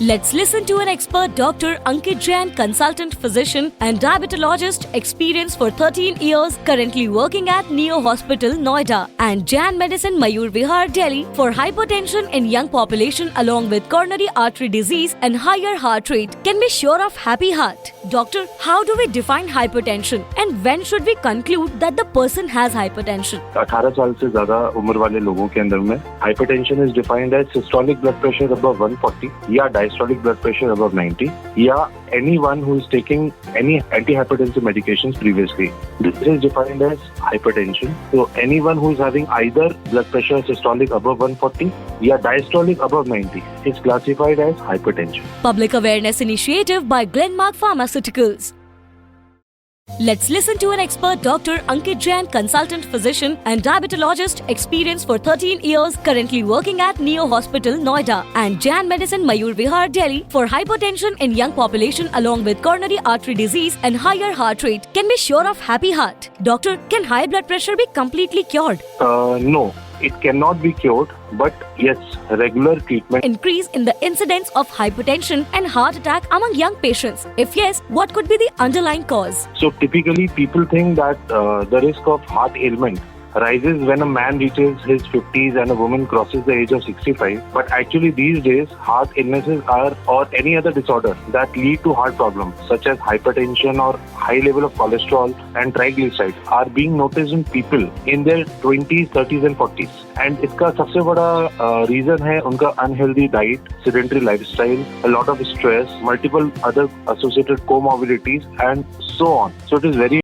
Let's listen to an expert Dr. Ankit Jain, consultant physician and diabetologist, experienced for 13 years, currently working at Neo Hospital, Noida, and Jain Medicine, Mayur Vihar, Delhi, for hypertension in young population along with coronary artery disease and higher heart rate. Can be sure of happy heart. Doctor, how do we define hypertension and when should we conclude that the person has hypertension? 18 साल से ज्यादा उम्र वाले लोगों के अंदर में hypertension is defined as systolic blood pressure above 140 या डायस्टोलिक ब्लड प्रेशर अबव 90 या anyone who is taking any antihypertensive medications previously. This is defined as hypertension. So anyone who is having either blood pressure systolic above 140 या diastolic above 90 is classified as hypertension. Public awareness initiative by Glenmark Pharmaceuticals. Let's listen to an expert Dr. Ankit Jain, consultant physician and diabetologist, experienced for 13 years, currently working at Neo Hospital, Noida, and Jain Medicine, Mayur Vihar, Delhi, for hypertension in young population along with coronary artery disease and higher heart rate. Can be sure of happy heart. Doctor, can high blood pressure be completely cured? No. It cannot be cured, but yes, regular treatment. Increase in the incidence of hypertension and heart attack among young patients. If yes, what could be the underlying cause? So typically people think that the risk of heart ailment rises when a man reaches his 50s and a woman crosses the age of 65. But actually these days, heart illnesses are or any other disorder that lead to heart problems such as hypertension or high level of cholesterol and triglycerides are being noticed in people in their 20s, 30s and 40s. And इसका सबसे बड़ा reason है उनका unhealthy diet, sedentary lifestyle, a lot of stress, multiple other associated comorbidities and so on. So it is very